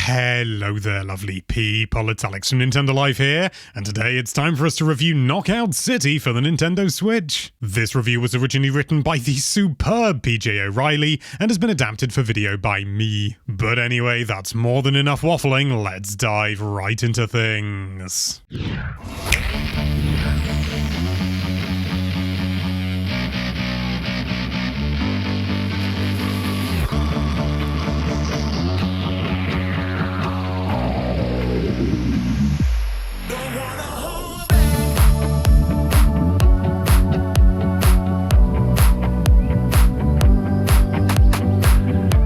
Hello there, lovely people. It's Alex from Nintendo Life here, and today it's time for us to review Knockout City for the Nintendo Switch. This review was originally written by the superb PJ O'Reilly and has been adapted for video by me. But anyway, that's more than enough waffling. Let's dive right into things.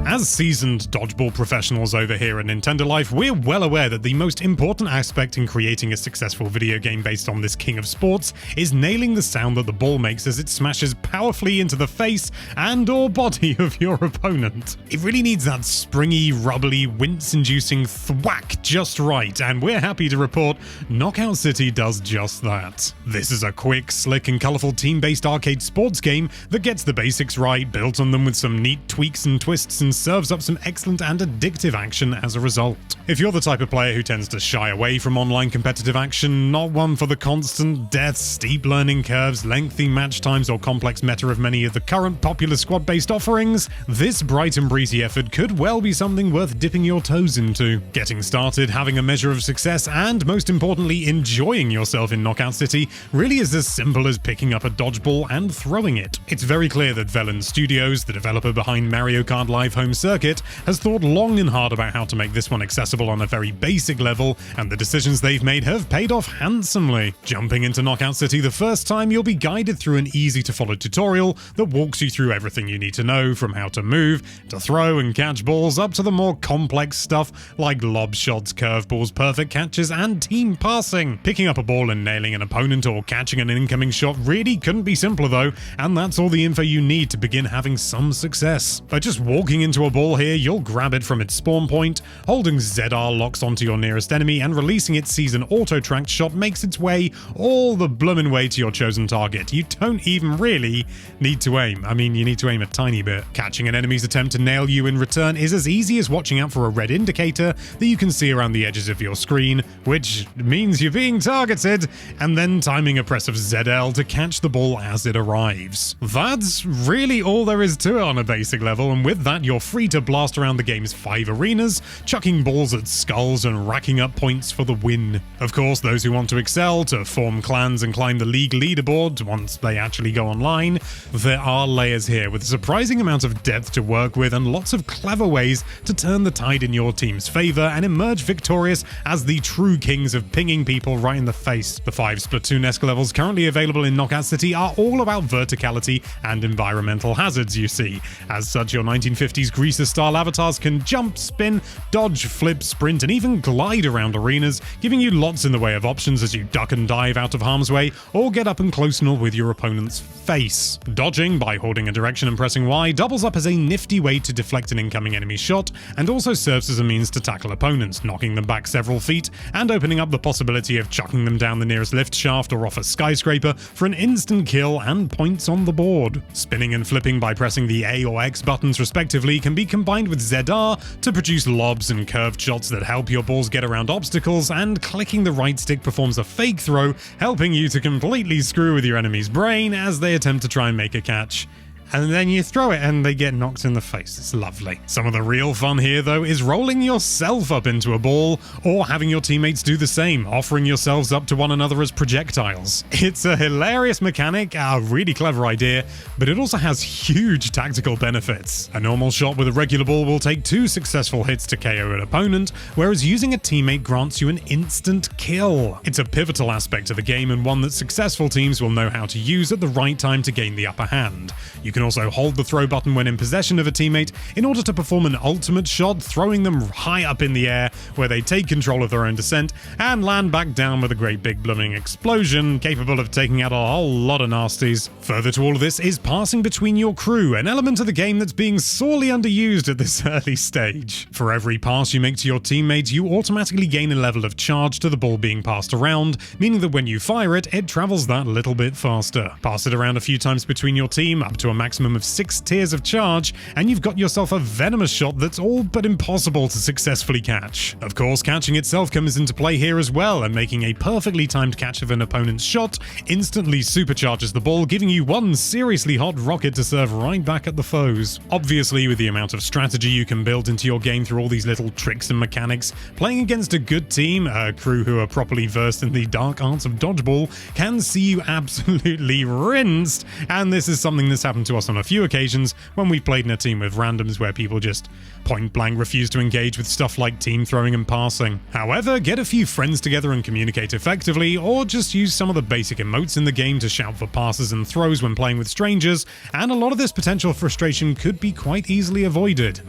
As seasoned dodgeball professionals over here at Nintendo Life, we're well aware that the most important aspect in creating a successful video game based on this king of sports is nailing the sound that the ball makes as it smashes powerfully into the face and or body of your opponent. It really needs that springy, rubbly, wince-inducing thwack just right, and we're happy to report Knockout City does just that. This is a quick, slick, and colourful team-based arcade sports game that gets the basics right, built on them with some neat tweaks and twists, and serves up some excellent and addictive action as a result. If you're the type of player who tends to shy away from online competitive action, not one for the constant deaths, steep learning curves, lengthy match times, or complex meta of many of the current popular squad-based offerings, this bright and breezy effort could well be something worth dipping your toes into. Getting started, having a measure of success, and most importantly, enjoying yourself in Knockout City really is as simple as picking up a dodgeball and throwing it. It's very clear that Velan Studios, the developer behind Mario Kart Live Home Circuit, has thought long and hard about how to make this one accessible on a very basic level, and the decisions they've made have paid off handsomely. Jumping into Knockout City the first time, you'll be guided through an easy-to-follow tutorial that walks you through everything you need to know, from how to move, to throw and catch balls, up to the more complex stuff like lob shots, curveballs, perfect catches, and team passing. Picking up a ball and nailing an opponent or catching an incoming shot really couldn't be simpler though, and that's all the info you need to begin having some success. By just walking into a ball here, you'll grab it from its spawn point, holding ZR locks onto your nearest enemy, and releasing it sees an auto-tracked shot makes its way all the bloomin' way to your chosen target. You don't even really need to aim. I mean, you need to aim a tiny bit. Catching an enemy's attempt to nail you in return is as easy as watching out for a red indicator that you can see around the edges of your screen, which means you're being targeted, and then timing a press of ZL to catch the ball as it arrives. That's really all there is to it on a basic level, and with that, you're free to blast around the game's 5 arenas, chucking balls at skulls and racking up points for the win. Of course, those who want to excel, to form clans and climb the league leaderboard once they actually go online, there are layers here with a surprising amount of depth to work with and lots of clever ways to turn the tide in your team's favor and emerge victorious as the true kings of pinging people right in the face. The 5 Splatoon-esque levels currently available in Knockout City are all about verticality and environmental hazards, you see. As such, your 1950s greaser-style avatars can jump, spin, dodge, flip, sprint, and even glide around arenas, giving you lots in the way of options as you duck and dive out of harm's way or get up and close with your opponent's face. Dodging by holding a direction and pressing Y doubles up as a nifty way to deflect an incoming enemy shot, and also serves as a means to tackle opponents, knocking them back several feet and opening up the possibility of chucking them down the nearest lift shaft or off a skyscraper for an instant kill and points on the board. Spinning and flipping by pressing the A or X buttons respectively can be combined with ZR to produce lobs and curved shots that help your balls get around obstacles, and clicking the right stick performs a fake throw, helping you to completely screw with your enemy's brain as they attempt to try and make a catch. And then you throw it and they get knocked in the face. It's lovely. Some of the real fun here, though, is rolling yourself up into a ball, or having your teammates do the same, offering yourselves up to one another as projectiles. It's a hilarious mechanic, a really clever idea, but it also has huge tactical benefits. A normal shot with a regular ball will take 2 successful hits to KO an opponent, whereas using a teammate grants you an instant kill. It's a pivotal aspect of the game, and one that successful teams will know how to use at the right time to gain the upper hand. You can also hold the throw button when in possession of a teammate in order to perform an ultimate shot, throwing them high up in the air where they take control of their own descent and land back down with a great big blooming explosion, capable of taking out a whole lot of nasties. Further to all of this is passing between your crew, an element of the game that's being sorely underused at this early stage. For every pass you make to your teammates, you automatically gain a level of charge to the ball being passed around, meaning that when you fire it, it travels that little bit faster. Pass it around a few times between your team, up to a maximum of 6 tiers of charge, and you've got yourself a venomous shot that's all but impossible to successfully catch. Of course, catching itself comes into play here as well, and making a perfectly timed catch of an opponent's shot instantly supercharges the ball, giving you one seriously hot rocket to serve right back at the foes. Obviously, with the amount of strategy you can build into your game through all these little tricks and mechanics, playing against a good team, a crew who are properly versed in the dark arts of dodgeball, can see you absolutely rinsed, and this is something that's happened to us on a few occasions when we've played in a team with randoms where people just point blank refuse to engage with stuff like team throwing and passing. However, get a few friends together and communicate effectively, or just use some of the basic emotes in the game to shout for passes and throws when playing with strangers, and a lot of this potential frustration could be quite easily avoided.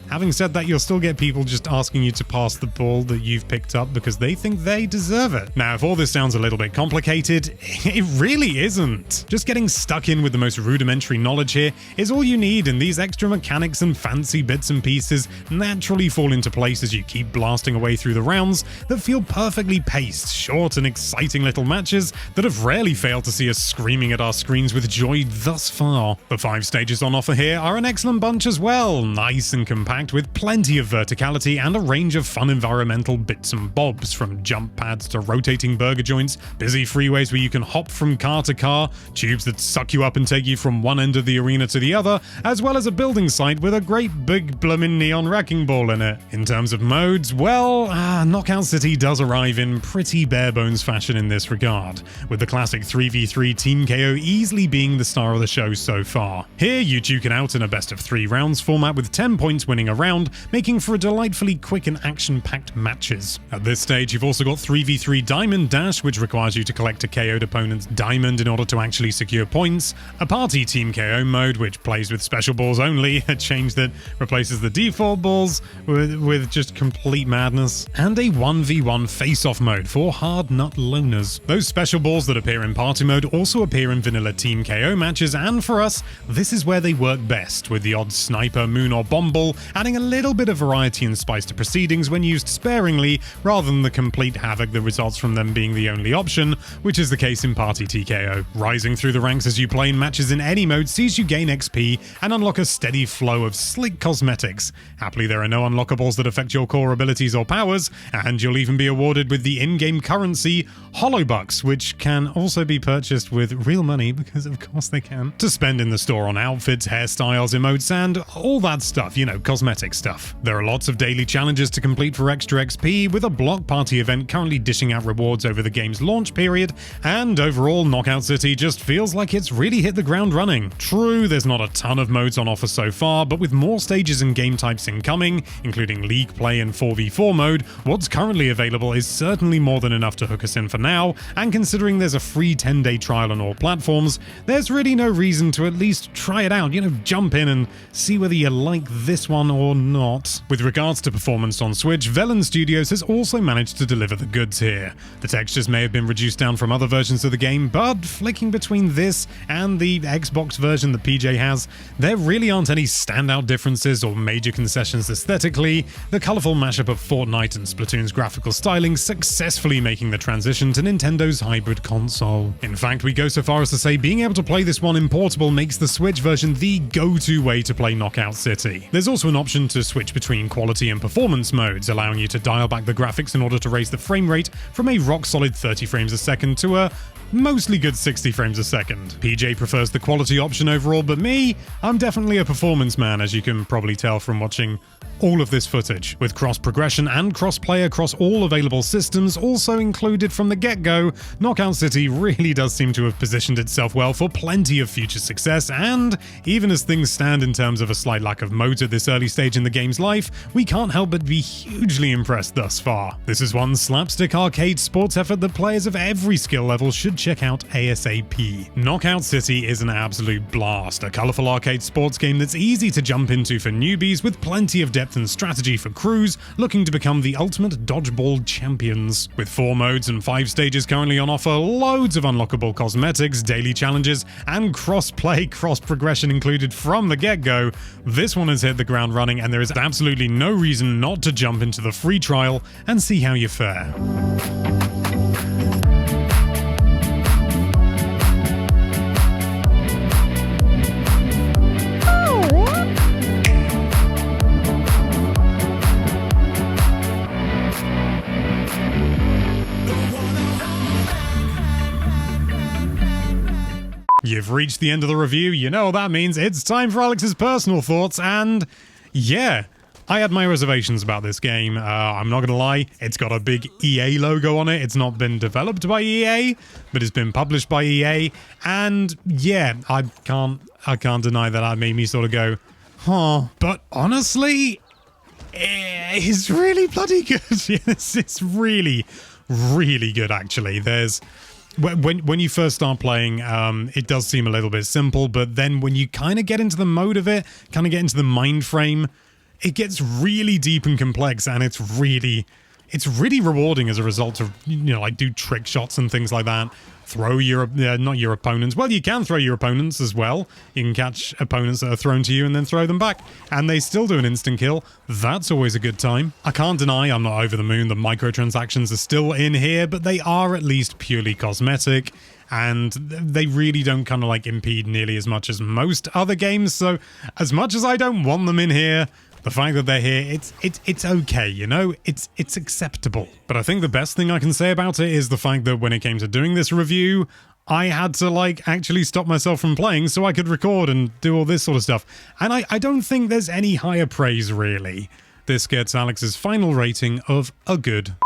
Having said that, you'll still get people just asking you to pass the ball that you've picked up because they think they deserve it. Now, if all this sounds a little bit complicated, it really isn't. Just getting stuck in with the most rudimentary knowledge here is all you need, and these extra mechanics and fancy bits and pieces naturally fall into place as you keep blasting away through the rounds that feel perfectly paced, short and exciting little matches that have rarely failed to see us screaming at our screens with joy thus far. The 5 stages on offer here are an excellent bunch as well, nice and compact, with plenty of verticality and a range of fun environmental bits and bobs, from jump pads to rotating burger joints, busy freeways where you can hop from car to car, tubes that suck you up and take you from one end of the arena to the other, as well as a building site with a great big bloomin' neon wrecking ball in it. In terms of modes, well, Knockout City does arrive in pretty bare bones fashion in this regard, with the classic 3v3 Team KO easily being the star of the show so far. Here you duke it out in a best of 3 rounds format with 10 points winning a round, making for a delightfully quick and action-packed matches. At this stage, you've also got 3v3 Diamond Dash, which requires you to collect a KO'd opponent's diamond in order to actually secure points, a Party Team KO mode, which plays with special balls only, a change that replaces the default balls with just complete madness, and a 1v1 face-off mode for hard nut loners. Those special balls that appear in Party mode also appear in vanilla Team KO matches, and for us, this is where they work best, with the odd sniper, moon or bomb ball adding a little bit of variety and spice to proceedings when used sparingly, rather than the complete havoc that results from them being the only option, which is the case in Party TKO. Rising through the ranks as you play in matches in any mode sees you gain XP and unlock a steady flow of slick cosmetics. Happily, there are no unlockables that affect your core abilities or powers, and you'll even be awarded with the in-game currency Holobucks, which can also be purchased with real money, because of course they can, to spend in the store on outfits, hairstyles, emotes, and all that stuff, you know, cosmetic stuff. There are lots of daily challenges to complete for extra XP, with a block party event currently dishing out rewards over the game's launch period, and overall Knockout City just feels like it's really hit the ground running. True, there's not a ton of modes on offer so far, but with more stages and game types incoming, including League Play and 4v4 mode, what's currently available is certainly more than enough to hook us in for now, and considering there's a free 10-day trial on all platforms, there's really no reason to at least try it out, jump in and see whether you like this one or not. With regards to performance on Switch, Velan Studios has also managed to deliver the goods here. The textures may have been reduced down from other versions of the game, but flicking between this and the Xbox version that PJ has, there really aren't any standout differences or major concessions aesthetically, the colourful mashup of Fortnite and Splatoon's graphical styling successfully making the transition to Nintendo's hybrid console. In fact, we go so far as to say being able to play this one in portable makes the Switch version the go-to way to play Knockout City. There's also an option to switch between quality and performance modes, allowing you to dial back the graphics in order to raise the frame rate from a rock-solid 30 frames a second to a mostly good 60 frames a second. PJ prefers the quality option overall, but me, I'm definitely a performance man, as you can probably tell from watching all of this footage. With cross-progression and cross-play across all available systems also included from the get-go, Knockout City really does seem to have positioned itself well for plenty of future success, and even as things stand in terms of a slight lack of modes at this early stage in the game's life, we can't help but be hugely impressed thus far. This is one slapstick arcade sports effort that players of every skill level should check out ASAP. Knockout City is an absolute blast, a colourful arcade sports game that's easy to jump into for newbies, with plenty of depth and strategy for crews looking to become the ultimate dodgeball champions. With 4 modes and 5 stages currently on offer, loads of unlockable cosmetics, daily challenges, and cross-play, cross-progression included from the get-go, this one has hit the ground running, and there is absolutely no reason not to jump into the free trial and see how you fare. we've reached the end of the review. You know what that means. It's time for Alex's personal thoughts, and yeah, I had my reservations about this game. I'm not gonna lie, it's got a big EA logo on it. It's not been developed by EA, but it's been published by EA, and yeah, I can't deny that made me sort of go, huh. But honestly, it's really bloody good. It's really, really good, actually. There's... When you first start playing, it does seem a little bit simple, but then when you kind of get into the mode of it, kind of get into the mind frame, it gets really deep and complex, and it's really rewarding as a result of, you know, like do trick shots and things like that. Throw your, not your opponents. Well, you can throw your opponents as well. You can catch opponents that are thrown to you and then throw them back, and they still do an instant kill. That's always a good time. I can't deny I'm not over the moon that microtransactions are still in here, but they are at least purely cosmetic, and they really don't kind of like impede nearly as much as most other games. So as much as I don't want them in here, the fact that they're here, it's okay, you know? It's acceptable. But I think the best thing I can say about it is the fact that when it came to doing this review, I had to, like, actually stop myself from playing so I could record and do all this sort of stuff. And I don't think there's any higher praise, really. This gets Alex's final rating of a good.